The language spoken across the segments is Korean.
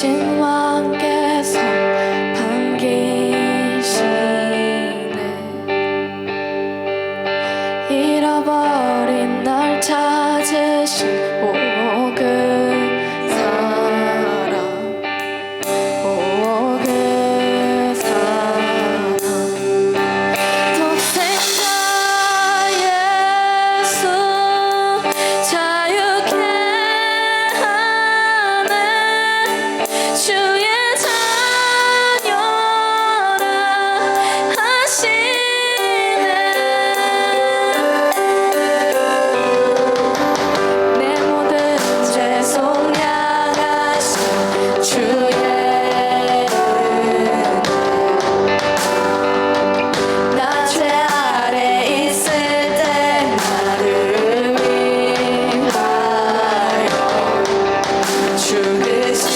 신왕께서 반기시네. 잃어버린 날 찾으신 오 그 사랑, 오 그 사랑. 독생자 예수 자유케 하네. 주의 자녀라 하시네. 내 모든 죄 속량하신 주의 나 죄 아래 있을 때 나를 위하여 죽으신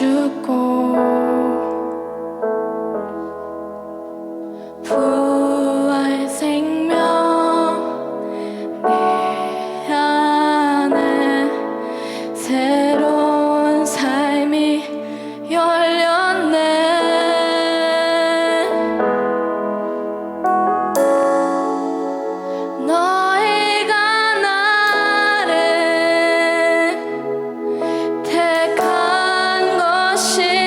주고 부활 생명 내 안에 새로운 삶이 열렸네. 너희가 나를 택한 것이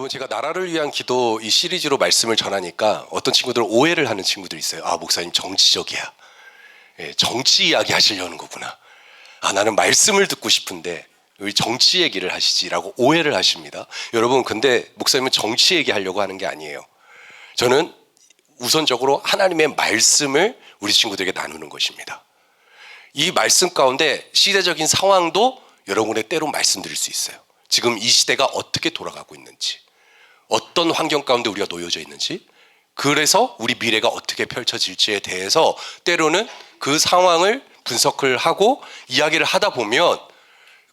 여러분, 제가 나라를 위한 기도 이 시리즈로 말씀을 전하니까 어떤 친구들은 오해를 하는 친구들이 있어요. 아, 목사님 정치적이야. 예, 정치 이야기 하시려는 거구나. 아, 나는 말씀을 듣고 싶은데 왜 정치 얘기를 하시지라고 오해를 하십니다. 여러분, 근데 목사님은 정치 얘기하려고 하는 게 아니에요. 저는 우선적으로 하나님의 말씀을 우리 친구들에게 나누는 것입니다. 이 말씀 가운데 시대적인 상황도 여러분의 때로 말씀드릴 수 있어요. 지금 이 시대가 어떻게 돌아가고 있는지, 어떤 환경 가운데 우리가 놓여져 있는지, 그래서 우리 미래가 어떻게 펼쳐질지에 대해서 때로는 그 상황을 분석을 하고 이야기를 하다 보면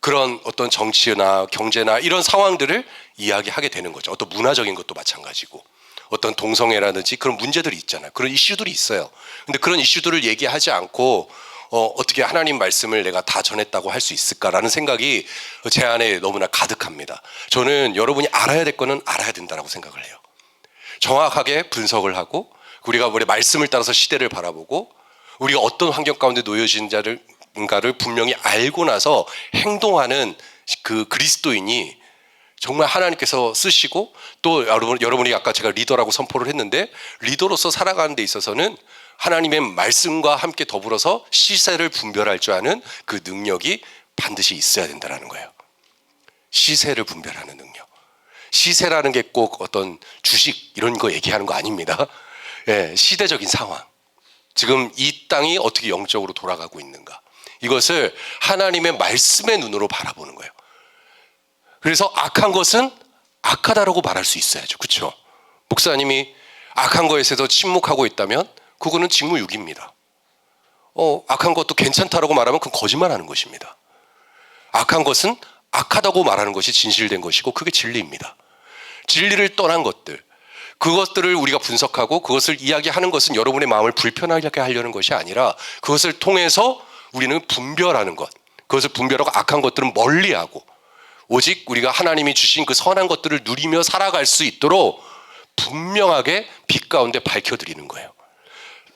그런 어떤 정치나 경제나 이런 상황들을 이야기하게 되는 거죠. 어떤 문화적인 것도 마찬가지고, 어떤 동성애라든지 그런 문제들이 있잖아요. 그런 이슈들이 있어요. 근데 그런 이슈들을 얘기하지 않고 어떻게 하나님 말씀을 내가 다 전했다고 할 수 있을까라는 생각이 제 안에 너무나 가득합니다. 저는 여러분이 알아야 될 거는 알아야 된다고 생각을 해요. 정확하게 분석을 하고 우리가 우리 말씀을 따라서 시대를 바라보고 우리가 어떤 환경 가운데 놓여진 자를가를 분명히 알고 나서 행동하는 그 그리스도인이 정말 하나님께서 쓰시고, 또 여러분이 아까 제가 리더라고 선포를 했는데, 리더로서 살아가는 데 있어서는 하나님의 말씀과 함께 더불어서 시세를 분별할 줄 아는 그 능력이 반드시 있어야 된다는 거예요. 시세를 분별하는 능력. 시세라는 게 꼭 어떤 주식 이런 거 얘기하는 거 아닙니다. 예, 시대적인 상황. 지금 이 땅이 어떻게 영적으로 돌아가고 있는가. 이것을 하나님의 말씀의 눈으로 바라보는 거예요. 그래서 악한 것은 악하다라고 말할 수 있어야죠. 그렇죠? 목사님이 악한 것에 대해서 침묵하고 있다면 그거는 직무유기입니다. 악한 것도 괜찮다라고 말하면 그건 거짓말하는 것입니다. 악한 것은 악하다고 말하는 것이 진실된 것이고 그게 진리입니다. 진리를 떠난 것들, 그것들을 우리가 분석하고 그것을 이야기하는 것은 여러분의 마음을 불편하게 하려는 것이 아니라 그것을 통해서 우리는 분별하는 것, 그것을 분별하고 악한 것들은 멀리하고 오직 우리가 하나님이 주신 그 선한 것들을 누리며 살아갈 수 있도록 분명하게 빛 가운데 밝혀드리는 거예요.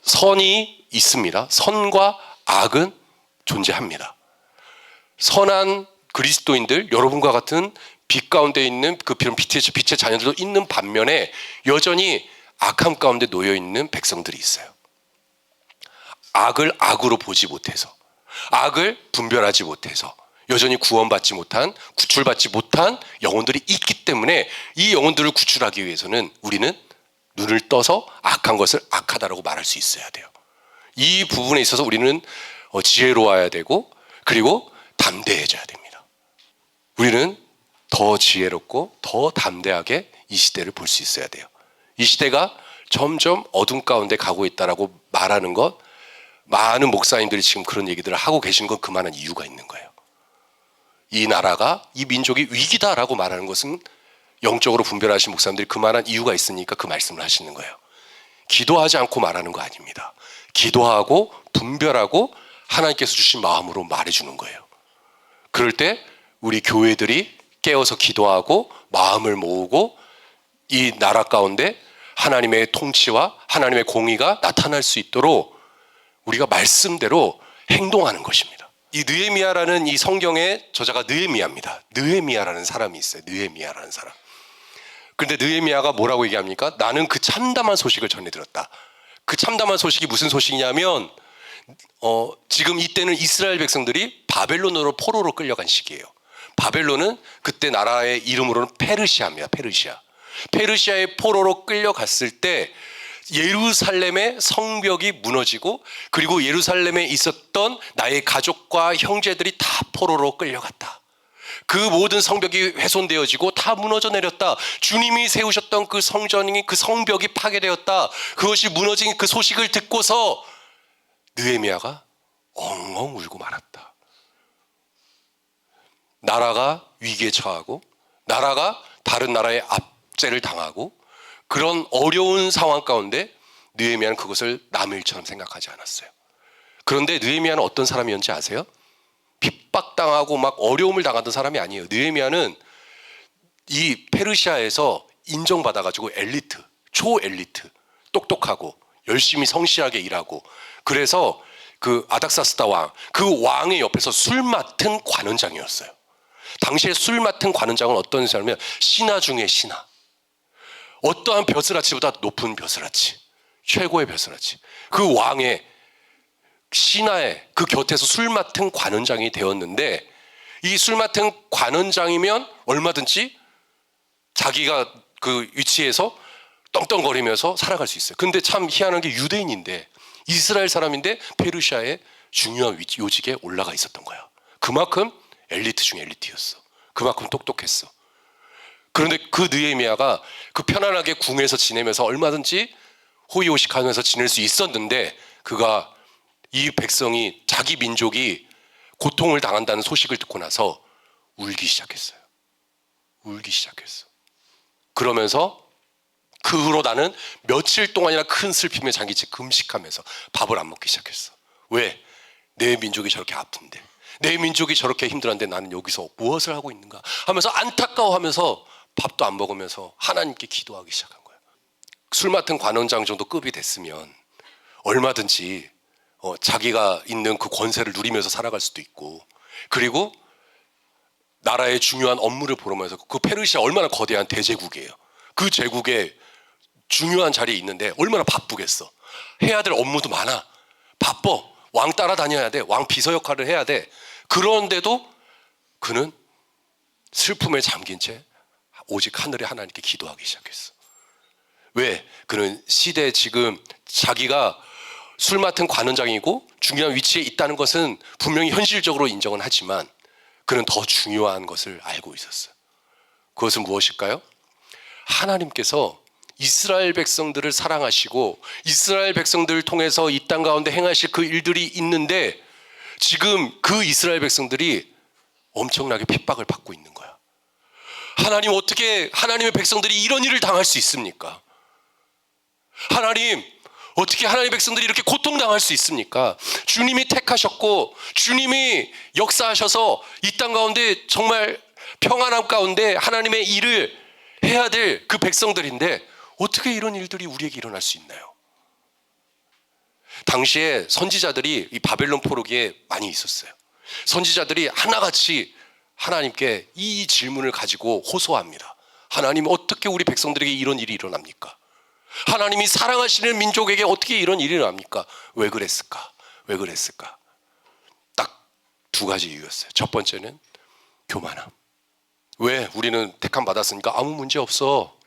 선이 있습니다. 선과 악은 존재합니다. 선한 그리스도인들, 여러분과 같은 빛 가운데 있는 그 빛의 자녀들도 있는 반면에 여전히 악함 가운데 놓여있는 백성들이 있어요. 악을 악으로 보지 못해서, 악을 분별하지 못해서 여전히 구원받지 못한, 구출받지 못한 영혼들이 있기 때문에 이 영혼들을 구출하기 위해서는 우리는 눈을 떠서 악한 것을 악하다라고 말할 수 있어야 돼요. 이 부분에 있어서 우리는 지혜로워야 되고 그리고 담대해져야 됩니다. 우리는 더 지혜롭고 더 담대하게 이 시대를 볼 수 있어야 돼요. 이 시대가 점점 어둠 가운데 가고 있다라고 말하는 것, 많은 목사님들이 지금 그런 얘기들을 하고 계신 건 그만한 이유가 있는 거예요. 이 나라가, 이 민족이 위기다라고 말하는 것은 영적으로 분별하신 목사님들이 그만한 이유가 있으니까 그 말씀을 하시는 거예요. 기도하지 않고 말하는 거 아닙니다. 기도하고 분별하고 하나님께서 주신 마음으로 말해주는 거예요. 그럴 때 우리 교회들이 깨어서 기도하고 마음을 모으고 이 나라 가운데 하나님의 통치와 하나님의 공의가 나타날 수 있도록 우리가 말씀대로 행동하는 것입니다. 이 느헤미야라는 이 성경의 저자가 느헤미야입니다. 느헤미야라는 사람이 있어요. 느헤미야라는 사람. 그런데 느헤미야가 뭐라고 얘기합니까? 나는 그 참담한 소식을 전해들었다. 그 참담한 소식이 무슨 소식이냐면 지금 이때는 이스라엘 백성들이 바벨론으로 포로로 끌려간 시기예요. 바벨론은 그때 나라의 이름으로는 페르시아입니다. 페르시아의 포로로 끌려갔을 때 예루살렘의 성벽이 무너지고 그리고 예루살렘에 있었던 나의 가족과 형제들이 다 포로로 끌려갔다. 그 모든 성벽이 훼손되어지고 다 무너져 내렸다. 주님이 세우셨던 그 성전이, 그 성벽이 파괴되었다. 그것이 무너진 그 소식을 듣고서 느헤미야가 엉엉 울고 말았다. 나라가 위기에 처하고 나라가 다른 나라의 압제를 당하고 그런 어려운 상황 가운데 느헤미야는 그것을 남의 일처럼 생각하지 않았어요. 그런데 느헤미야는 어떤 사람이었는지 아세요? 핍박당하고 막 어려움을 당하던 사람이 아니에요. 느헤미야는 이 페르시아에서 인정받아가지고 엘리트, 초엘리트, 똑똑하고 열심히 성실하게 일하고 그래서 그 아닥사스다 왕, 그 왕의 옆에서 술 맡은 관원장이었어요. 당시에 술 맡은 관원장은 어떤 사람이냐면 신하 중에 신하. 어떠한 벼슬아치보다 높은 벼슬아치, 최고의 벼슬아치, 그 왕의 신하의 그 곁에서 술 맡은 관원장이 되었는데, 이 술 맡은 관원장이면 얼마든지 자기가 그 위치에서 떵떵거리면서 살아갈 수 있어요. 근데 참 희한한 게 유대인인데, 이스라엘 사람인데 페르시아의 중요한 요직에 올라가 있었던 거야. 그만큼 엘리트 중에 엘리트였어. 그만큼 똑똑했어. 그런데 그 느헤미야가 그 편안하게 궁에서 지내면서 얼마든지 호의호식하면서 지낼 수 있었는데, 그가 이 백성이, 자기 민족이 고통을 당한다는 소식을 듣고 나서 울기 시작했어요. 울기 시작했어. 그러면서 그 후로 나는 며칠 동안이나 큰 슬픔에 잠기지 금식하면서 밥을 안 먹기 시작했어. 왜? 내 민족이 저렇게 아픈데, 내 민족이 저렇게 힘들었는데 나는 여기서 무엇을 하고 있는가 하면서 안타까워하면서 밥도 안 먹으면서 하나님께 기도하기 시작한 거야. 술 맡은 관원장 정도 급이 됐으면 얼마든지 자기가 있는 그 권세를 누리면서 살아갈 수도 있고, 그리고 나라의 중요한 업무를 보면서, 그 페르시아 얼마나 거대한 대제국이에요. 그 제국의 중요한 자리에 있는데 얼마나 바쁘겠어. 해야 될 업무도 많아. 바빠. 왕 따라다녀야 돼. 왕 비서 역할을 해야 돼. 그런데도 그는 슬픔에 잠긴 채 오직 하늘의 하나님께 기도하기 시작했어. 왜? 그는 시대에 지금 자기가 술 맡은 관원장이고 중요한 위치에 있다는 것은 분명히 현실적으로 인정은 하지만, 그는 더 중요한 것을 알고 있었어요. 그것은 무엇일까요? 하나님께서 이스라엘 백성들을 사랑하시고 이스라엘 백성들을 통해서 이 땅 가운데 행하실 그 일들이 있는데, 지금 그 이스라엘 백성들이 엄청나게 핍박을 받고 있는 거야. 하나님, 어떻게 하나님의 백성들이 이런 일을 당할 수 있습니까? 하나님, 어떻게 하나님의 백성들이 이렇게 고통당할 수 있습니까? 주님이 택하셨고 주님이 역사하셔서 이 땅 가운데 정말 평안함 가운데 하나님의 일을 해야 될 그 백성들인데, 어떻게 이런 일들이 우리에게 일어날 수 있나요? 당시에 선지자들이 이 바벨론 포로기에 많이 있었어요. 선지자들이 하나같이 하나님께 이 질문을 가지고 호소합니다. 하나님, 어떻게 우리 백성들에게 이런 일이 일어납니까? 하나님이 사랑하시는 민족에게 어떻게 이런 일이 일어납니까? 왜 그랬을까? 왜 그랬을까? 딱 두 가지 이유였어요. 첫 번째는 교만함. 왜? 우리는 택함 받았으니까 아무 문제 없어.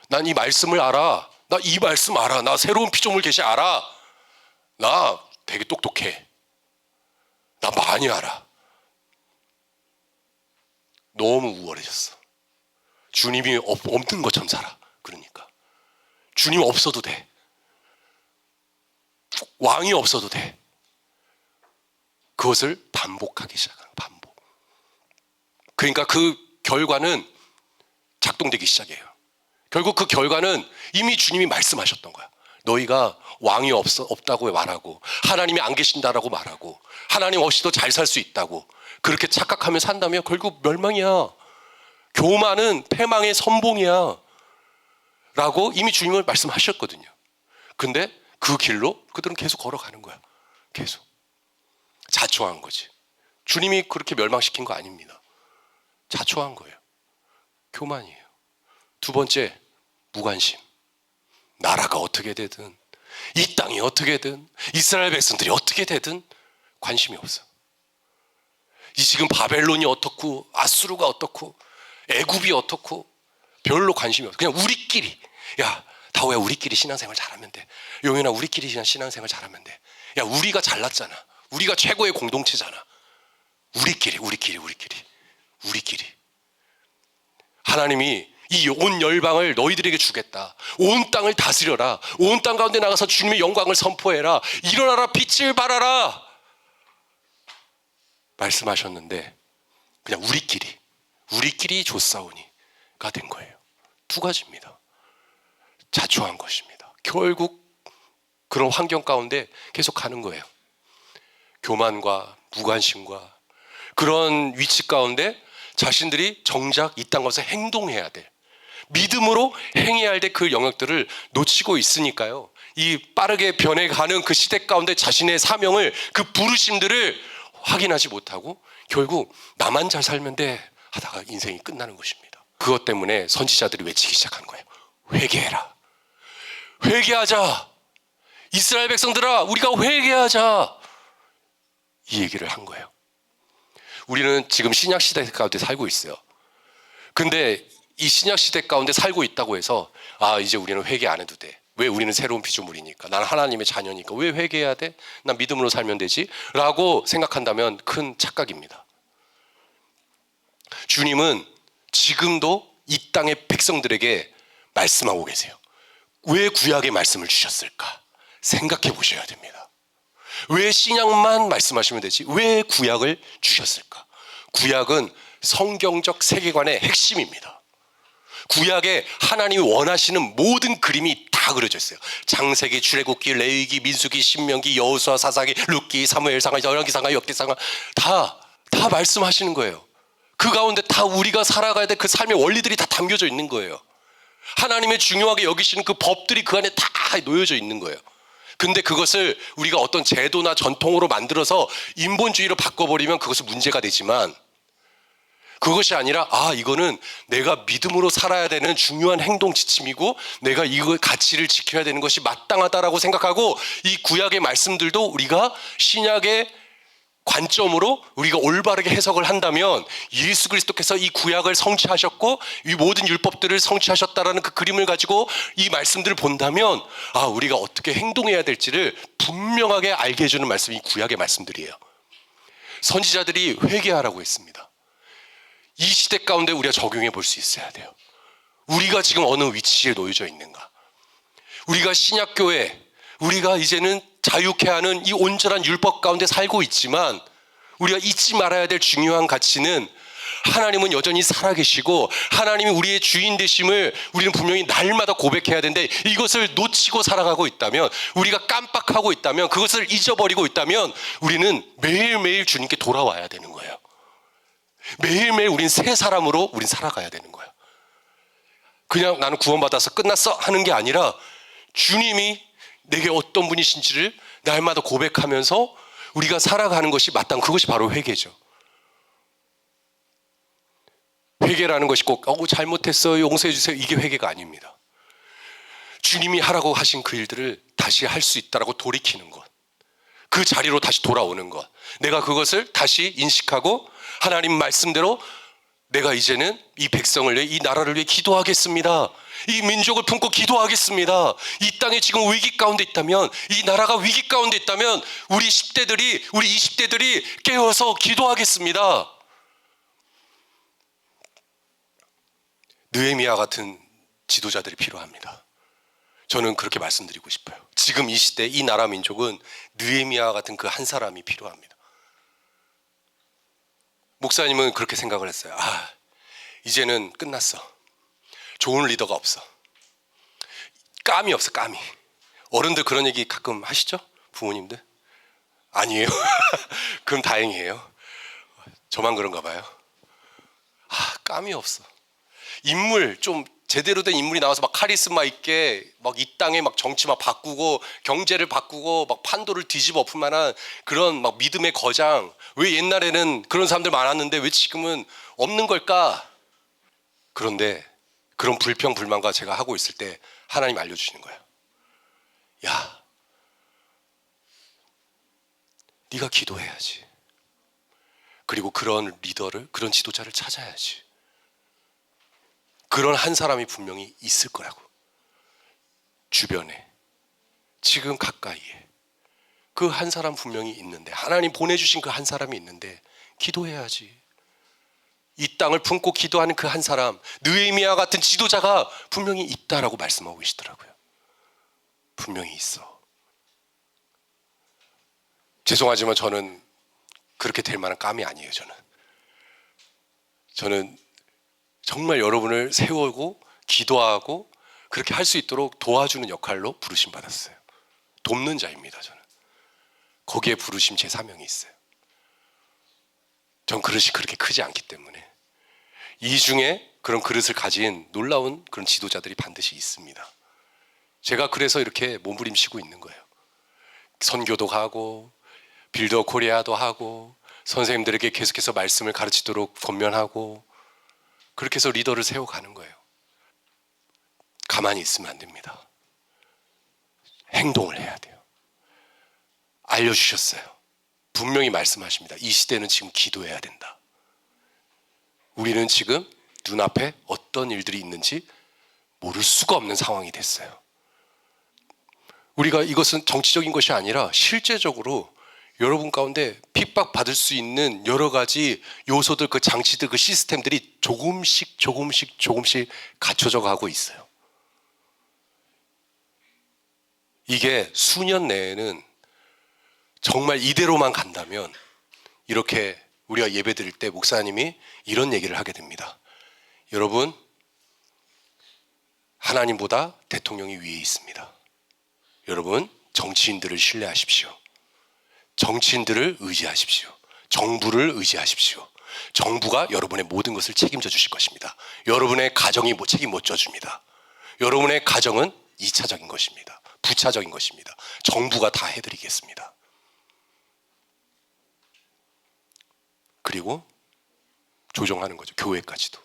난 이 말씀을 알아. 나 이 말씀 알아. 나 새로운 피조물 계시 알아. 나 되게 똑똑해. 나 많이 알아. 너무 우월해졌어. 주님이 없는 것처럼 살아. 그러니까 주님 없어도 돼. 왕이 없어도 돼. 그것을 반복하기 시작한, 반복. 그러니까 그 결과는 작동되기 시작해요. 결국 그 결과는 이미 주님이 말씀하셨던 거야. 너희가 왕이 없다고 말하고 하나님이 안 계신다라고 말하고 하나님 없이도 잘 살 수 있다고 그렇게 착각하며 산다면 결국 멸망이야. 교만은 패망의 선봉이야 라고 이미 주님을 말씀하셨거든요. 근데 그 길로 그들은 계속 걸어가는 거야. 계속 자초한 거지. 주님이 그렇게 멸망시킨 거 아닙니다. 자초한 거예요. 교만이에요. 두 번째, 무관심. 나라가 어떻게 되든, 이 땅이 어떻게든, 이스라엘 백성들이 어떻게 되든 관심이 없어. 이 지금 바벨론이 어떻고 아수르가 어떻고 애굽이 어떻고 별로 관심이 없어. 그냥 우리끼리. 야, 다오야, 우리끼리 신앙생활 잘하면 돼. 용현아, 우리끼리 신앙생활 잘하면 돼. 야, 우리가 잘났잖아. 우리가 최고의 공동체잖아. 우리끼리. 하나님이 이 온 열방을 너희들에게 주겠다. 온 땅을 다스려라. 온 땅 가운데 나가서 주님의 영광을 선포해라. 일어나라, 빛을 발하라 말씀하셨는데, 그냥 우리끼리 조싸우니가 된 거예요. 두 가지입니다. 자초한 것입니다. 결국 그런 환경 가운데 계속 가는 거예요. 교만과 무관심과 그런 위치 가운데 자신들이 정작 이 땅 가서 행동해야 돼, 믿음으로 행해야 할 때 그 영역들을 놓치고 있으니까요. 이 빠르게 변해가는 그 시대 가운데 자신의 사명을, 그 부르심들을 확인하지 못하고 결국 나만 잘 살면 돼 하다가 인생이 끝나는 것입니다. 그것 때문에 선지자들이 외치기 시작한 거예요. 회개해라. 회개하자. 이스라엘 백성들아, 우리가 회개하자. 이 얘기를 한 거예요. 우리는 지금 신약 시대 가운데 살고 있어요. 근데 이 신약 시대 가운데 살고 있다고 해서 이제 우리는 회개 안 해도 돼. 왜? 우리는 새로운 피조물이니까. 나는 하나님의 자녀니까. 왜 회개해야 돼? 난 믿음으로 살면 되지? 라고 생각한다면 큰 착각입니다. 주님은 지금도 이 땅의 백성들에게 말씀하고 계세요. 왜 구약의 말씀을 주셨을까? 생각해 보셔야 됩니다. 왜 신약만 말씀하시면 되지? 왜 구약을 주셨을까? 구약은 성경적 세계관의 핵심입니다. 구약에 하나님이 원하시는 모든 그림이 다 그려져 있어요. 창세기, 출애굽기, 레위기, 민수기, 신명기, 여호수아, 사사기, 룻기, 사무엘상하, 열왕기상하, 역대상하 다 말씀하시는 거예요. 그 가운데 다 우리가 살아가야 될 그 삶의 원리들이 다 담겨져 있는 거예요. 하나님의 중요하게 여기시는 그 법들이 그 안에 다 놓여져 있는 거예요. 근데 그것을 우리가 어떤 제도나 전통으로 만들어서 인본주의로 바꿔버리면 그것은 문제가 되지만, 그것이 아니라 이거는 내가 믿음으로 살아야 되는 중요한 행동 지침이고 내가 이거 가치를 지켜야 되는 것이 마땅하다라고 생각하고, 이 구약의 말씀들도 우리가 신약의 관점으로 우리가 올바르게 해석을 한다면 예수 그리스도께서 이 구약을 성취하셨고 이 모든 율법들을 성취하셨다라는 그 그림을 가지고 이 말씀들을 본다면 우리가 어떻게 행동해야 될지를 분명하게 알게 해주는 말씀이 구약의 말씀들이에요. 선지자들이 회개하라고 했습니다. 이 시대 가운데 우리가 적용해 볼 수 있어야 돼요. 우리가 지금 어느 위치에 놓여져 있는가? 우리가 신약교회, 우리가 이제는 자유케 하는 이 온전한 율법 가운데 살고 있지만 우리가 잊지 말아야 될 중요한 가치는, 하나님은 여전히 살아계시고 하나님이 우리의 주인 되심을 우리는 분명히 날마다 고백해야 되는데, 이것을 놓치고 살아가고 있다면, 우리가 깜빡하고 있다면, 그것을 잊어버리고 있다면 우리는 매일매일 주님께 돌아와야 되는 거예요. 매일매일 우린 새 사람으로 우린 살아가야 되는 거예요. 그냥 나는 구원받아서 끝났어 하는 게 아니라 주님이 내게 어떤 분이신지를 날마다 고백하면서 우리가 살아가는 것이 마땅한, 그것이 바로 회개죠. 회개라는 것이 꼭 잘못했어요, 용서해 주세요, 이게 회개가 아닙니다. 주님이 하라고 하신 그 일들을 다시 할 수 있다라고 돌이키는 것, 그 자리로 다시 돌아오는 것, 내가 그것을 다시 인식하고 하나님 말씀대로 내가 이제는 이 백성을 위해, 이 나라를 위해 기도하겠습니다. 이 민족을 품고 기도하겠습니다. 이 땅에 지금 위기 가운데 있다면, 이 나라가 위기 가운데 있다면 우리 10대들이, 우리 20대들이 깨어서 기도하겠습니다. 느헤미야 같은 지도자들이 필요합니다. 저는 그렇게 말씀드리고 싶어요. 지금 이 시대, 이 나라 민족은 느헤미야 같은 그 한 사람이 필요합니다. 목사님은 그렇게 생각을 했어요. 이제는 끝났어. 좋은 리더가 없어. 감이 없어, 감이. 어른들 그런 얘기 가끔 하시죠? 부모님들? 아니에요? 그럼 다행이에요. 저만 그런가 봐요. 감이 없어. 인물, 좀 제대로 된 인물이 나와서 막 카리스마 있게 막 이 땅에 막 정치 막 바꾸고 경제를 바꾸고 막 판도를 뒤집어 엎을 만한 그런 막 믿음의 거장, 왜 옛날에는 그런 사람들 많았는데 왜 지금은 없는 걸까? 그런데 그런 불평 불만과 제가 하고 있을 때 하나님 알려주시는 거예요. 야, 네가 기도해야지. 그리고 그런 리더를, 그런 지도자를 찾아야지. 그런 한 사람이 분명히 있을 거라고. 주변에, 지금 가까이에 그 한 사람 분명히 있는데, 하나님 보내주신 그 한 사람이 있는데 기도해야지. 이 땅을 품고 기도하는 그 한 사람, 느헤미야 같은 지도자가 분명히 있다라고 말씀하고 계시더라고요. 분명히 있어. 죄송하지만 저는 그렇게 될 만한 감이 아니에요. 저는 정말 여러분을 세우고 기도하고 그렇게 할 수 있도록 도와주는 역할로 부르심 받았어요. 돕는 자입니다. 저는 거기에 부르심, 제 사명이 있어요. 전 그릇이 그렇게 크지 않기 때문에. 이 중에 그런 그릇을 가진 놀라운 그런 지도자들이 반드시 있습니다. 제가 그래서 이렇게 몸부림치고 있는 거예요. 선교도 가고 빌더 코리아도 하고 선생님들에게 계속해서 말씀을 가르치도록 권면하고, 그렇게 해서 리더를 세워가는 거예요. 가만히 있으면 안 됩니다. 행동을 해야 돼요. 알려주셨어요. 분명히 말씀하십니다. 이 시대는 지금 기도해야 된다. 우리는 지금 눈앞에 어떤 일들이 있는지 모를 수가 없는 상황이 됐어요. 우리가 이것은 정치적인 것이 아니라 실제적으로 여러분 가운데 핍박받을 수 있는 여러 가지 요소들, 그 장치들, 그 시스템들이 조금씩 갖춰져 가고 있어요. 이게 수년 내에는 정말 이대로만 간다면 이렇게 우리가 예배 드릴 때 목사님이 이런 얘기를 하게 됩니다. 여러분, 하나님보다 대통령이 위에 있습니다. 여러분, 정치인들을 신뢰하십시오. 정치인들을 의지하십시오. 정부를 의지하십시오. 정부가 여러분의 모든 것을 책임져 주실 것입니다. 여러분의 가정이 책임 못 져줍니다. 여러분의 가정은 2차적인 것입니다. 부차적인 것입니다. 정부가 다 해드리겠습니다. 그리고 조정하는 거죠. 교회까지도.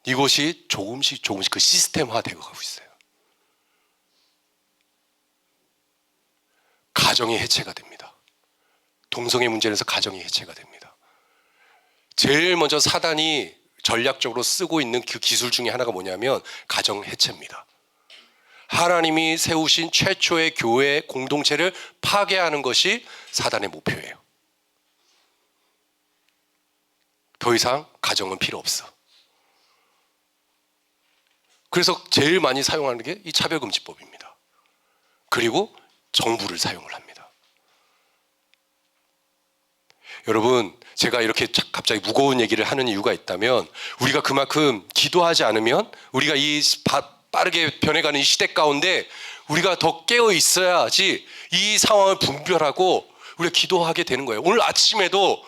이것이 조금씩 그 시스템화 되어 가고 있어요. 가정이 해체가 됩니다. 동성애 문제에서 가정이 해체가 됩니다. 제일 먼저 사단이 전략적으로 쓰고 있는 그 기술 중에 하나가 뭐냐면 가정 해체입니다. 하나님이 세우신 최초의 교회 공동체를 파괴하는 것이 사단의 목표예요. 더 이상 가정은 필요 없어. 그래서 제일 많이 사용하는 게 이 차별금지법입니다. 그리고 정부를 사용을 합니다. 여러분, 제가 이렇게 갑자기 무거운 얘기를 하는 이유가 있다면 우리가 그만큼 기도하지 않으면 우리가 이 빠르게 변해가는 이 시대 가운데 우리가 더 깨어 있어야지 이 상황을 분별하고 우리가 기도하게 되는 거예요. 오늘 아침에도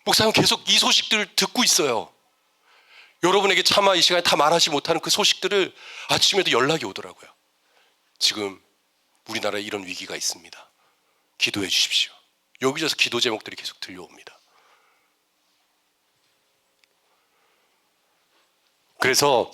목사님 계속 이 소식들을 듣고 있어요. 여러분에게 차마 이 시간에 다 말하지 못하는 그 소식들을 아침에도 연락이 오더라고요. 지금 우리나라에 이런 위기가 있습니다. 기도해 주십시오. 여기저기서 기도 제목들이 계속 들려옵니다. 그래서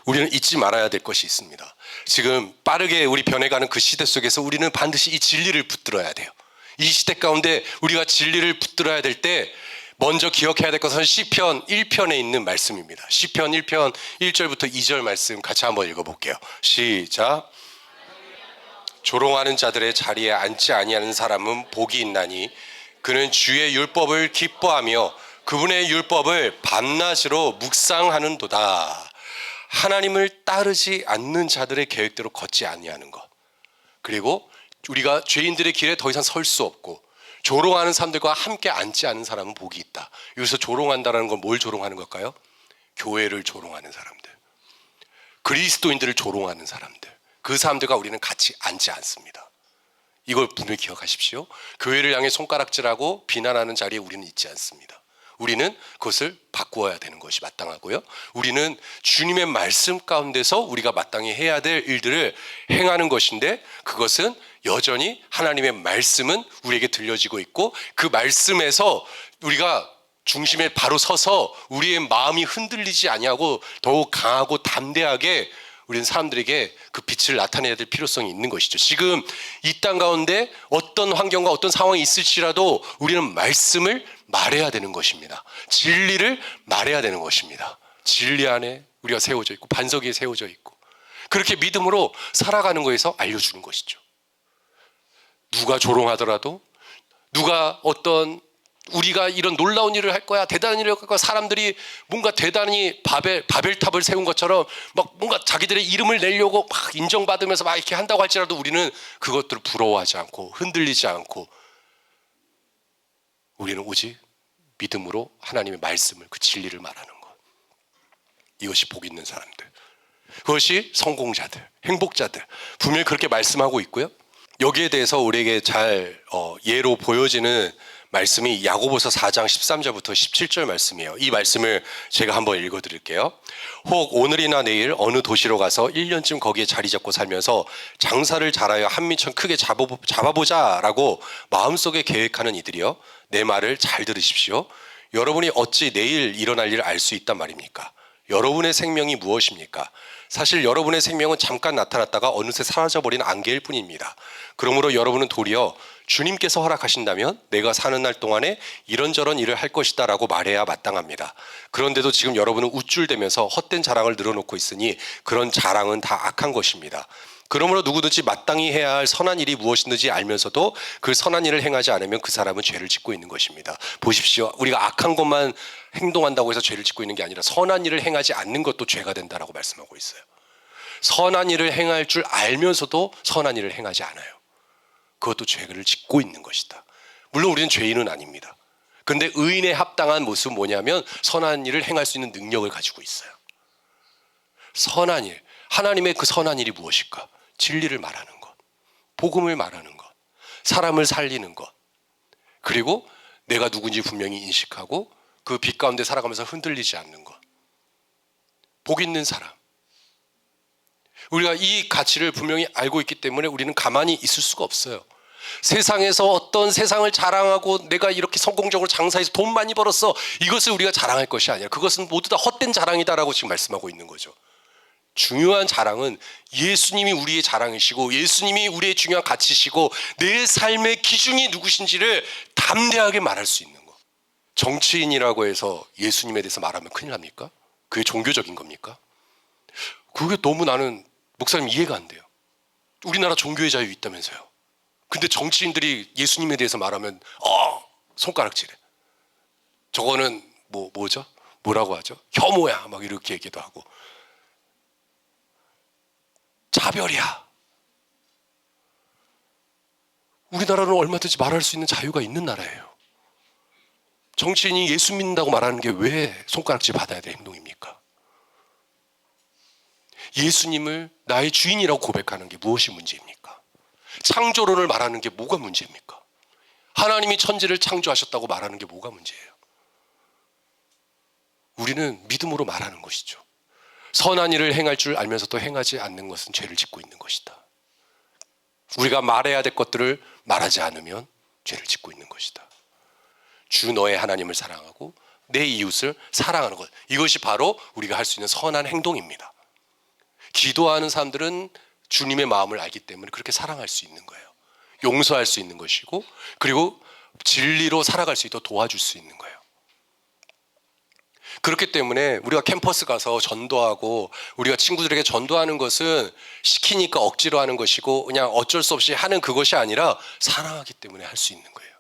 우리는 잊지 말아야 될 것이 있습니다. 지금 빠르게 우리 변해가는 그 시대 속에서 우리는 반드시 이 진리를 붙들어야 돼요. 이 시대 가운데 우리가 진리를 붙들어야 될 때 먼저 기억해야 될 것은 시편 1편에 있는 말씀입니다. 시편 1편 1절부터 2절 말씀 같이 한번 읽어볼게요. 시작. 조롱하는 자들의 자리에 앉지 아니하는 사람은 복이 있나니 그는 주의 율법을 기뻐하며 그분의 율법을 밤낮으로 묵상하는도다. 하나님을 따르지 않는 자들의 계획대로 걷지 아니하는 것, 그리고 우리가 죄인들의 길에 더 이상 설 수 없고 조롱하는 사람들과 함께 앉지 않은 사람은 복이 있다. 여기서 조롱한다는 건 뭘 조롱하는 걸까요? 교회를 조롱하는 사람들, 그리스도인들을 조롱하는 사람들, 그 사람들과 우리는 같이 앉지 않습니다. 이걸 분명히 기억하십시오. 교회를 향해 손가락질하고 비난하는 자리에 우리는 있지 않습니다. 우리는 그것을 바꾸어야 되는 것이 마땅하고요. 우리는 주님의 말씀 가운데서 우리가 마땅히 해야 될 일들을 행하는 것인데, 그것은 여전히 하나님의 말씀은 우리에게 들려지고 있고 그 말씀에서 우리가 중심에 바로 서서 우리의 마음이 흔들리지 아니하고 더욱 강하고 담대하게 우리는 사람들에게 그 빛을 나타내야 될 필요성이 있는 것이죠. 지금 이 땅 가운데 어떤 환경과 어떤 상황이 있을지라도 우리는 말씀을 말해야 되는 것입니다. 진리를 말해야 되는 것입니다. 진리 안에 우리가 세워져 있고 반석 위에 세워져 있고 그렇게 믿음으로 살아가는 거에서 알려주는 것이죠. 누가 조롱하더라도, 누가 어떤 우리가 이런 놀라운 일을 할 거야, 대단한 일을 할 거야, 사람들이 뭔가 대단히 바벨탑을 세운 것처럼 막 뭔가 자기들의 이름을 내려고 막 인정받으면서 막 이렇게 한다고 할지라도 우리는 그것들을 부러워하지 않고 흔들리지 않고 우리는 오직 믿음으로 하나님의 말씀을, 그 진리를 말하는 것, 이것이 복 있는 사람들, 그것이 성공자들, 행복자들, 분명히 그렇게 말씀하고 있고요. 여기에 대해서 우리에게 잘 예로 보여지는 말씀이 야고보서 4장 13절부터 17절 말씀이에요. 이 말씀을 제가 한번 읽어드릴게요. 혹 오늘이나 내일 어느 도시로 가서 1년쯤 거기에 자리 잡고 살면서 장사를 잘하여 한 미천 크게 잡아보자라고 마음속에 계획하는 이들이요, 내 말을 잘 들으십시오. 여러분이 어찌 내일 일어날 일을 알 수 있단 말입니까? 여러분의 생명이 무엇입니까? 사실 여러분의 생명은 잠깐 나타났다가 어느새 사라져버린 안개일 뿐입니다. 그러므로 여러분은 도리어 주님께서 허락하신다면 내가 사는 날 동안에 이런저런 일을 할 것이다 라고 말해야 마땅합니다. 그런데도 지금 여러분은 우쭐대면서 헛된 자랑을 늘어놓고 있으니 그런 자랑은 다 악한 것입니다. 그러므로 누구든지 마땅히 해야 할 선한 일이 무엇이든지 알면서도 그 선한 일을 행하지 않으면 그 사람은 죄를 짓고 있는 것입니다. 보십시오. 우리가 악한 것만 행동한다고 해서 죄를 짓고 있는 게 아니라 선한 일을 행하지 않는 것도 죄가 된다라고 말씀하고 있어요. 선한 일을 행할 줄 알면서도 선한 일을 행하지 않아요. 그것도 죄를 짓고 있는 것이다. 물론 우리는 죄인은 아닙니다. 그런데 의인에 합당한 모습은 뭐냐면 선한 일을 행할 수 있는 능력을 가지고 있어요. 선한 일, 하나님의 그 선한 일이 무엇일까? 진리를 말하는 것, 복음을 말하는 것, 사람을 살리는 것, 그리고 내가 누군지 분명히 인식하고 그 빛 가운데 살아가면서 흔들리지 않는 것. 복 있는 사람. 우리가 이 가치를 분명히 알고 있기 때문에 우리는 가만히 있을 수가 없어요. 세상에서 어떤 세상을 자랑하고 내가 이렇게 성공적으로 장사해서 돈 많이 벌었어, 이것을 우리가 자랑할 것이 아니라 그것은 모두 다 헛된 자랑이다라고 지금 말씀하고 있는 거죠. 중요한 자랑은 예수님이 우리의 자랑이시고 예수님이 우리의 중요한 가치시고 내 삶의 기준이 누구신지를 담대하게 말할 수 있는 것. 정치인이라고 해서 예수님에 대해서 말하면 큰일 납니까? 그게 종교적인 겁니까? 그게 너무 나는 목사님 이해가 안 돼요. 우리나라 종교의 자유 있다면서요. 근데 정치인들이 예수님에 대해서 말하면 손가락질해. 저거는 뭐죠? 뭐라고 하죠? 혐오야 막 이렇게 얘기도 하고 차별이야. 우리나라는 얼마든지 말할 수 있는 자유가 있는 나라예요. 정치인이 예수 믿는다고 말하는 게 왜 손가락질 받아야 될 행동입니까? 예수님을 나의 주인이라고 고백하는 게 무엇이 문제입니까? 창조론을 말하는 게 뭐가 문제입니까? 하나님이 천지를 창조하셨다고 말하는 게 뭐가 문제예요? 우리는 믿음으로 말하는 것이죠. 선한 일을 행할 줄 알면서도 행하지 않는 것은 죄를 짓고 있는 것이다. 우리가 말해야 될 것들을 말하지 않으면 죄를 짓고 있는 것이다. 주 너의 하나님을 사랑하고 내 이웃을 사랑하는 것, 이것이 바로 우리가 할 수 있는 선한 행동입니다. 기도하는 사람들은 주님의 마음을 알기 때문에 그렇게 사랑할 수 있는 거예요. 용서할 수 있는 것이고, 그리고 진리로 살아갈 수 있도록 도와줄 수 있는 거예요. 그렇기 때문에 우리가 캠퍼스 가서 전도하고 우리가 친구들에게 전도하는 것은 시키니까 억지로 하는 것이고 그냥 어쩔 수 없이 하는 그것이 아니라 사랑하기 때문에 할 수 있는 거예요.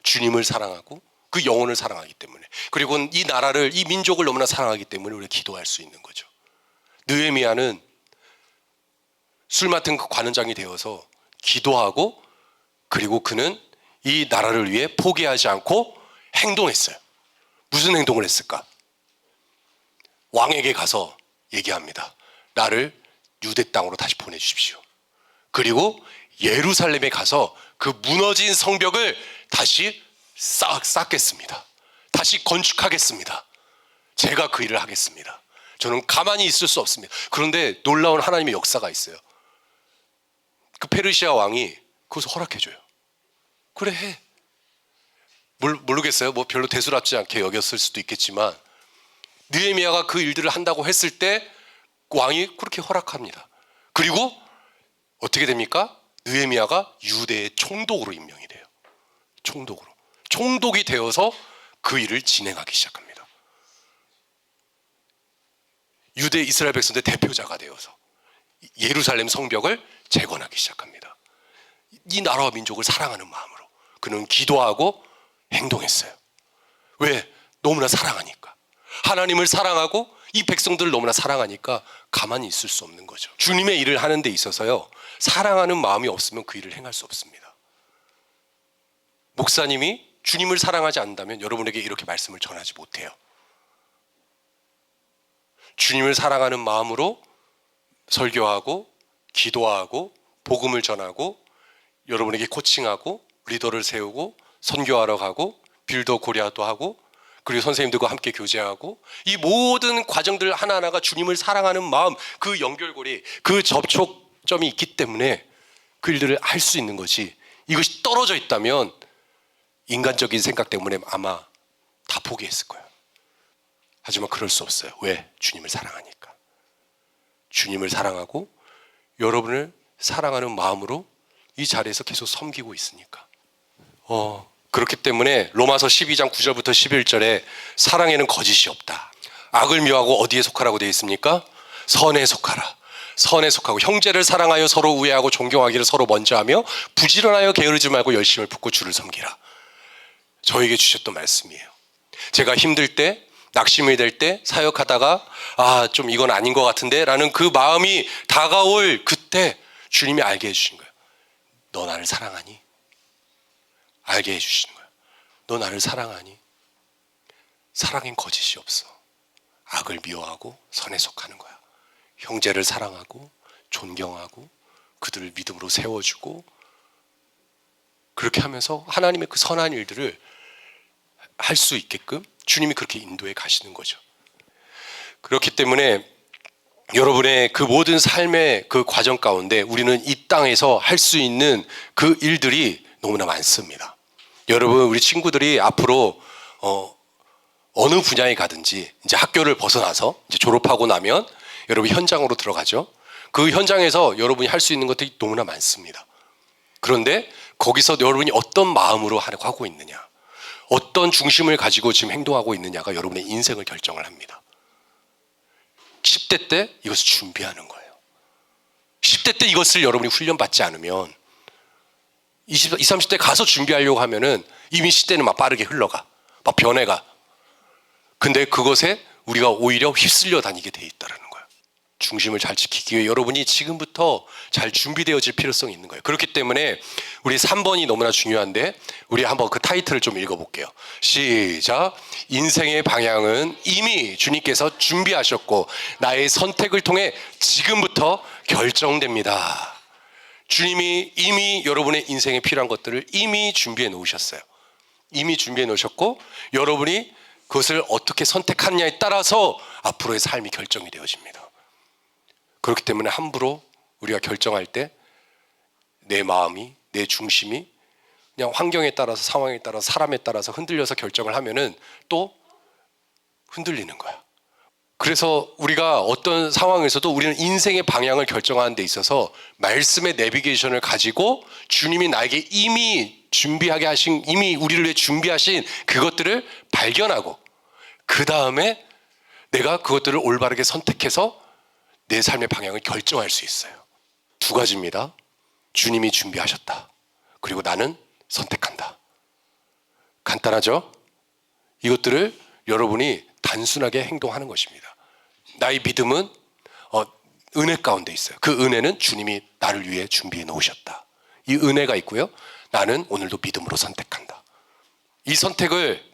주님을 사랑하고 그 영혼을 사랑하기 때문에, 그리고 이 나라를, 이 민족을 너무나 사랑하기 때문에 우리가 기도할 수 있는 거죠. 느헤미야는 술 맡은 그 관원장이 되어서 기도하고, 그리고 그는 이 나라를 위해 포기하지 않고 행동했어요. 무슨 행동을 했을까? 왕에게 가서 얘기합니다. 나를 유대 땅으로 다시 보내주십시오. 그리고 예루살렘에 가서 그 무너진 성벽을 다시 쌓겠습니다. 다시 건축하겠습니다. 제가 그 일을 하겠습니다. 저는 가만히 있을 수 없습니다. 그런데 놀라운 하나님의 역사가 있어요. 그 페르시아 왕이 그것을 허락해줘요. 그래, 해. 모르겠어요. 별로 대수롭지 않게 여겼을 수도 있겠지만 느헤미야가 그 일들을 한다고 했을 때 왕이 그렇게 허락합니다. 그리고 어떻게 됩니까? 느헤미야가 유대의 총독으로 임명이 돼요. 총독이 되어서 그 일을 진행하기 시작합니다. 유대 이스라엘 백성들의 대표자가 되어서 예루살렘 성벽을 재건하기 시작합니다. 이 나라와 민족을 사랑하는 마음으로 그는 기도하고 행동했어요. 왜? 너무나 사랑하니까. 하나님을 사랑하고 이 백성들을 너무나 사랑하니까 가만히 있을 수 없는 거죠. 주님의 일을 하는 데 있어서요, 사랑하는 마음이 없으면 그 일을 행할 수 없습니다. 목사님이 주님을 사랑하지 않는다면 여러분에게 이렇게 말씀을 전하지 못해요. 주님을 사랑하는 마음으로 설교하고 기도하고 복음을 전하고 여러분에게 코칭하고 리더를 세우고 선교하러 가고 빌더 코리아도 하고 그리고 선생님들과 함께 교제하고, 이 모든 과정들 하나하나가 주님을 사랑하는 마음, 그 연결고리, 그 접촉점이 있기 때문에 그 일들을 할 수 있는 것이, 이것이 떨어져 있다면 인간적인 생각 때문에 아마 다 포기했을 거예요. 하지만 그럴 수 없어요. 왜? 주님을 사랑하니까. 주님을 사랑하고 여러분을 사랑하는 마음으로 이 자리에서 계속 섬기고 있으니까. 그렇기 때문에 로마서 12장 9절부터 11절에 사랑에는 거짓이 없다. 악을 미워하고 어디에 속하라고 되어 있습니까? 선에 속하라. 선에 속하고 형제를 사랑하여 서로 우애하고 존경하기를 서로 먼저 하며 부지런하여 게으르지 말고 열심을 붓고 주를 섬기라. 저에게 주셨던 말씀이에요. 제가 힘들 때, 낙심이 될 때 사역하다가 좀 이건 아닌 것 같은데 라는 그 마음이 다가올 그때 주님이 알게 해주신 거예요. 너 나를 사랑하니? 알게 해주시는 거예요. 너 나를 사랑하니? 사랑엔 거짓이 없어. 악을 미워하고 선에 속하는 거야. 형제를 사랑하고 존경하고 그들을 믿음으로 세워주고 그렇게 하면서 하나님의 그 선한 일들을 할 수 있게끔 주님이 그렇게 인도해 가시는 거죠. 그렇기 때문에 여러분의 그 모든 삶의 그 과정 가운데 우리는 이 땅에서 할 수 있는 그 일들이 너무나 많습니다. 여러분, 우리 친구들이 앞으로 어느 분야에 가든지 이제 학교를 벗어나서 이제 졸업하고 나면 여러분 현장으로 들어가죠. 그 현장에서 여러분이 할 수 있는 것들이 너무나 많습니다. 그런데 거기서 여러분이 어떤 마음으로 하고 있느냐, 어떤 중심을 가지고 지금 행동하고 있느냐가 여러분의 인생을 결정을 합니다. 10대 때 이것을 준비하는 거예요. 10대 때 이것을 여러분이 훈련받지 않으면 20, 30대 가서 준비하려고 하면은 이미 시대는 막 빠르게 흘러가, 막 변해가. 근데 그것에 우리가 오히려 휩쓸려 다니게 돼 있다는 거예요. 중심을 잘 지키기 위해 여러분이 지금부터 잘 준비되어질 필요성이 있는 거예요. 그렇기 때문에 우리 3번이 너무나 중요한데 우리 한번 그 타이틀을 좀 읽어볼게요. 시작. 인생의 방향은 이미 주님께서 준비하셨고 나의 선택을 통해 지금부터 결정됩니다. 주님이 이미 여러분의 인생에 필요한 것들을 이미 준비해 놓으셨어요. 이미 준비해 놓으셨고 여러분이 그것을 어떻게 선택하느냐에 따라서 앞으로의 삶이 결정이 되어집니다. 그렇기 때문에 함부로 우리가 결정할 때 내 마음이, 내 중심이 그냥 환경에 따라서, 상황에 따라서, 사람에 따라서 흔들려서 결정을 하면은 또 흔들리는 거야. 그래서 우리가 어떤 상황에서도 우리는 인생의 방향을 결정하는 데 있어서 말씀의 내비게이션을 가지고 주님이 나에게 이미 준비하게 하신, 이미 우리를 위해 준비하신 그것들을 발견하고 그 다음에 내가 그것들을 올바르게 선택해서 내 삶의 방향을 결정할 수 있어요. 두 가지입니다. 주님이 준비하셨다. 그리고 나는 선택한다. 간단하죠? 이것들을 여러분이 단순하게 행동하는 것입니다. 나의 믿음은 은혜 가운데 있어요. 그 은혜는 주님이 나를 위해 준비해 놓으셨다. 이 은혜가 있고요. 나는 오늘도 믿음으로 선택한다. 이 선택을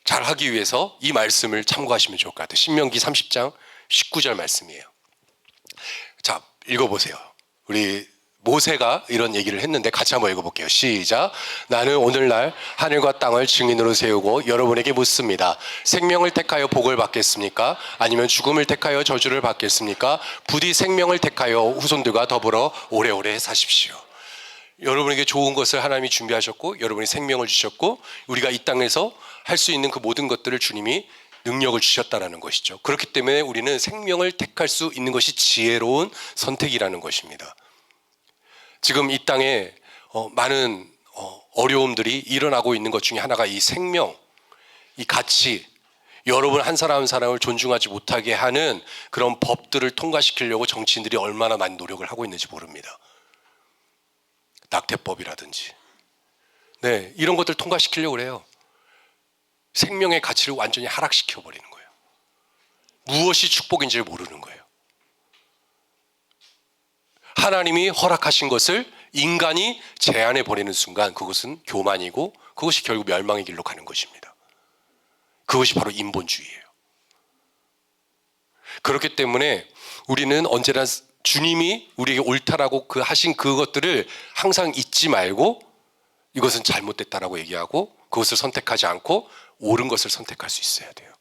잘 하기 위해서 이 말씀을 참고하시면 좋을 것 같아요. 신명기 30장 19절 말씀이에요. 자, 읽어보세요. 우리 모세가 이런 얘기를 했는데 같이 한번 읽어볼게요. 시작. 나는 오늘날 하늘과 땅을 증인으로 세우고 여러분에게 묻습니다. 생명을 택하여 복을 받겠습니까? 아니면 죽음을 택하여 저주를 받겠습니까? 부디 생명을 택하여 후손들과 더불어 오래오래 사십시오. 여러분에게 좋은 것을 하나님이 준비하셨고 여러분이 생명을 주셨고 우리가 이 땅에서 할 수 있는 그 모든 것들을 주님이 능력을 주셨다는 것이죠. 그렇기 때문에 우리는 생명을 택할 수 있는 것이 지혜로운 선택이라는 것입니다. 지금 이 땅에 많은 어려움들이 일어나고 있는 것 중에 하나가 이 생명, 이 가치, 여러분 한 사람 한 사람을 존중하지 못하게 하는 그런 법들을 통과시키려고 정치인들이 얼마나 많은 노력을 하고 있는지 모릅니다. 낙태법이라든지 이런 것들 통과시키려고 그래요. 생명의 가치를 완전히 하락시켜버리는 거예요. 무엇이 축복인지를 모르는 거예요. 하나님이 허락하신 것을 인간이 제한해버리는 순간 그것은 교만이고 그것이 결국 멸망의 길로 가는 것입니다. 그것이 바로 인본주의예요. 그렇기 때문에 우리는 언제나 주님이 우리에게 옳다라고 하신 그것들을 항상 잊지 말고 이것은 잘못됐다라고 얘기하고 그것을 선택하지 않고 옳은 것을 선택할 수 있어야 돼요.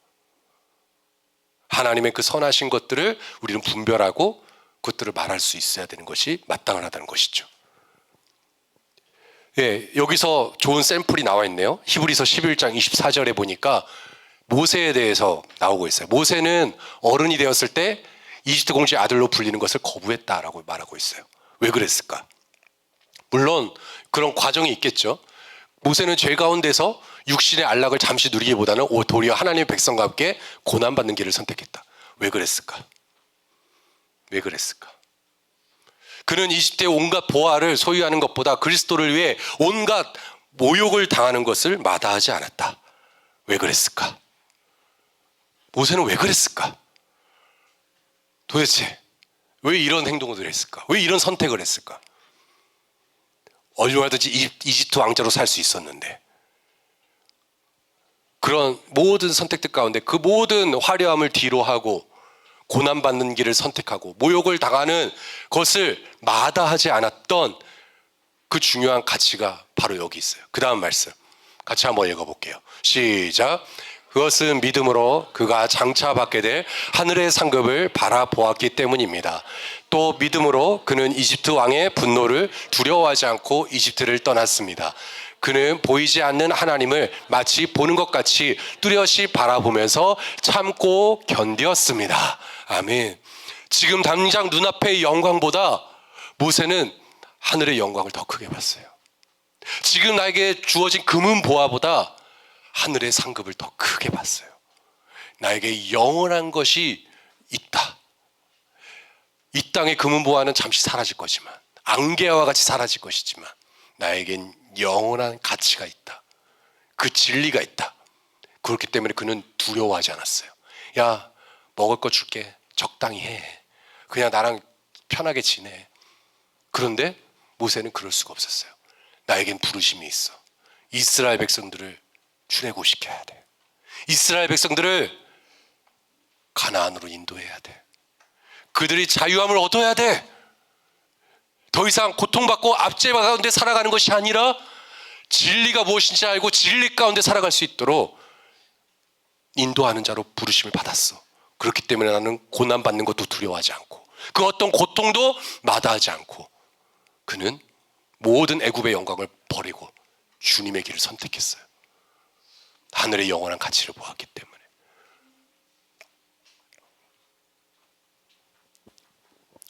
하나님의 그 선하신 것들을 우리는 분별하고 그것들을 말할 수 있어야 되는 것이 마땅하다는 것이죠. 여기서 좋은 샘플이 나와 있네요. 히브리서 11장 24절에 보니까 모세에 대해서 나오고 있어요. 모세는 어른이 되었을 때 이집트 공주의 아들로 불리는 것을 거부했다라고 말하고 있어요. 왜 그랬을까? 물론 그런 과정이 있겠죠. 모세는 죄 가운데서 육신의 안락을 잠시 누리기보다는 도리어 하나님의 백성과 함께 고난받는 길을 선택했다. 왜 그랬을까? 왜 그랬을까? 그는 이집트의 온갖 보화를 소유하는 것보다 그리스도를 위해 온갖 모욕을 당하는 것을 마다하지 않았다. 왜 그랬을까? 모세는 왜 그랬을까? 도대체 왜 이런 행동을 했을까? 왜 이런 선택을 했을까? 얼마든지 이집트 왕자로 살 수 있었는데, 그런 모든 선택들 가운데 그 모든 화려함을 뒤로하고 고난받는 길을 선택하고 모욕을 당하는 것을 마다하지 않았던 그 중요한 가치가 바로 여기 있어요. 그 다음 말씀 같이 한번 읽어볼게요. 시작. 그것은 믿음으로 그가 장차 받게 될 하늘의 상급을 바라보았기 때문입니다. 또 믿음으로 그는 이집트 왕의 분노를 두려워하지 않고 이집트를 떠났습니다. 그는 보이지 않는 하나님을 마치 보는 것 같이 뚜렷이 바라보면서 참고 견디었습니다. 아멘. 지금 당장 눈앞의 영광보다 모세는 하늘의 영광을 더 크게 봤어요. 지금 나에게 주어진 금은 보화보다 하늘의 상급을 더 크게 봤어요. 나에게 영원한 것이 있다. 이 땅의 금은 보화는 잠시 사라질 거지만, 안개와 같이 사라질 것이지만 나에겐 영원한 가치가 있다. 그 진리가 있다. 그렇기 때문에 그는 두려워하지 않았어요. 야, 먹을 거 줄게. 적당히 해. 그냥 나랑 편하게 지내. 그런데 모세는 그럴 수가 없었어요. 나에겐 부르심이 있어. 이스라엘 백성들을 출애굽시켜야 돼. 이스라엘 백성들을 가나안으로 인도해야 돼. 그들이 자유함을 얻어야 돼. 더 이상 고통받고 압제 가운데 살아가는 것이 아니라 진리가 무엇인지 알고 진리 가운데 살아갈 수 있도록 인도하는 자로 부르심을 받았어. 그렇기 때문에 나는 고난받는 것도 두려워하지 않고 그 어떤 고통도 마다하지 않고 그는 모든 애굽의 영광을 버리고 주님의 길을 선택했어요. 하늘의 영원한 가치를 보았기 때문에.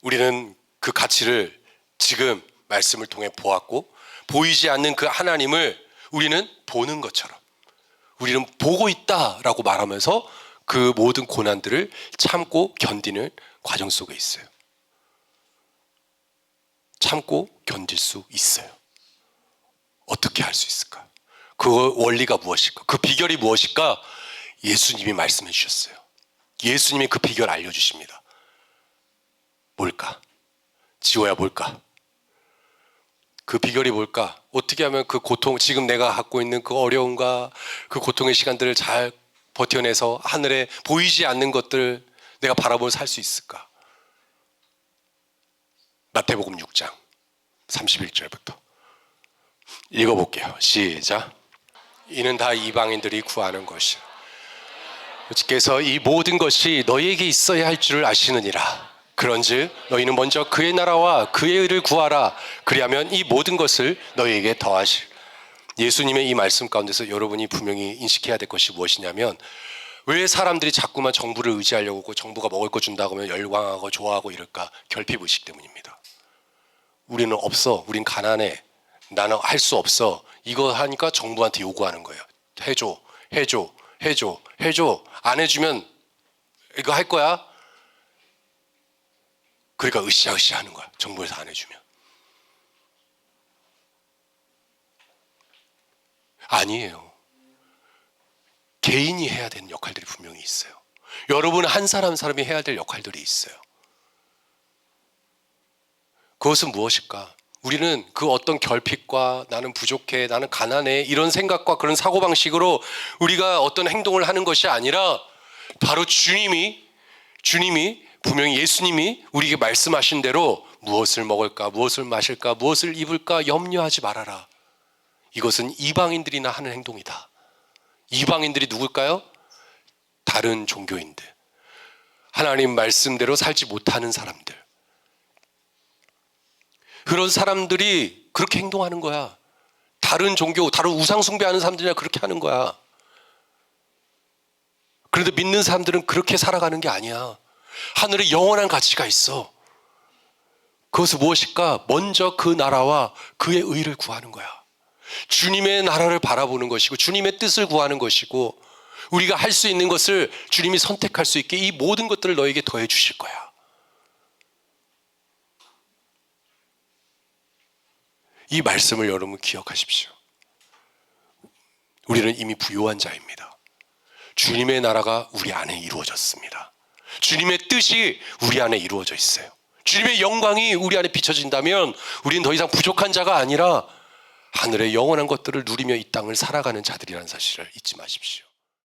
우리는 그 가치를 지금 말씀을 통해 보았고, 보이지 않는 그 하나님을 우리는 보는 것처럼 우리는 보고 있다라고 말하면서 그 모든 고난들을 참고 견디는 과정 속에 있어요. 참고 견딜 수 있어요. 어떻게 할 수 있을까? 그 원리가 무엇일까? 그 비결이 무엇일까? 예수님이 말씀해 주셨어요. 예수님이 그 비결 알려주십니다. 뭘까? 지호야, 뭘까? 그 비결이 뭘까? 어떻게 하면 그 고통, 지금 내가 갖고 있는 그 어려움과 그 고통의 시간들을 잘 버텨내서 하늘에 보이지 않는 것들 내가 바라보면서 살 수 있을까? 마태복음 6장 31절부터 읽어볼게요. 시작. 이는 다 이방인들이 구하는 것이라. 주께서 이 모든 것이 너희에게 있어야 할 줄을 아시느니라. 그런즉 너희는 먼저 그의 나라와 그의 의를 구하라. 그리하면 이 모든 것을 너희에게 더하실. 예수님의 이 말씀 가운데서 여러분이 분명히 인식해야 될 것이 무엇이냐면, 왜 사람들이 자꾸만 정부를 의지하려고 하고 정부가 먹을 거 준다고 하면 열광하고 좋아하고 이럴까? 결핍의식 때문입니다. 우리는 없어. 우린 가난해. 나는 할 수 없어. 이거 하니까 정부한테 요구하는 거예요. 해줘, 해줘, 해줘, 해줘. 안 해주면 이거 할 거야? 그러니까 으쌰으쌰 하는 거야. 정부에서 안 해주면. 아니에요. 개인이 해야 되는 역할들이 분명히 있어요. 여러분 한 사람 한 사람이 해야 될 역할들이 있어요. 그것은 무엇일까? 우리는 그 어떤 결핍과 나는 부족해, 나는 가난해 이런 생각과 그런 사고방식으로 우리가 어떤 행동을 하는 것이 아니라 바로 주님이 분명히 예수님이 우리에게 말씀하신 대로 무엇을 먹을까, 무엇을 마실까, 무엇을 입을까 염려하지 말아라. 이것은 이방인들이나 하는 행동이다. 이방인들이 누굴까요? 다른 종교인들, 하나님 말씀대로 살지 못하는 사람들, 그런 사람들이 그렇게 행동하는 거야. 다른 종교, 다른 우상 숭배하는 사람들이나 그렇게 하는 거야. 그런데 믿는 사람들은 그렇게 살아가는 게 아니야. 하늘에 영원한 가치가 있어. 그것은 무엇일까? 먼저 그 나라와 그의 의를 구하는 거야. 주님의 나라를 바라보는 것이고 주님의 뜻을 구하는 것이고 우리가 할 수 있는 것을 주님이 선택할 수 있게 이 모든 것들을 너에게 더해 주실 거야. 이 말씀을 여러분 기억하십시오. 우리는 이미 부요한 자입니다. 주님의 나라가 우리 안에 이루어졌습니다. 주님의 뜻이 우리 안에 이루어져 있어요. 주님의 영광이 우리 안에 비춰진다면 우리는 더 이상 부족한 자가 아니라 하늘의 영원한 것들을 누리며 이 땅을 살아가는 자들이라는 사실을 잊지 마십시오.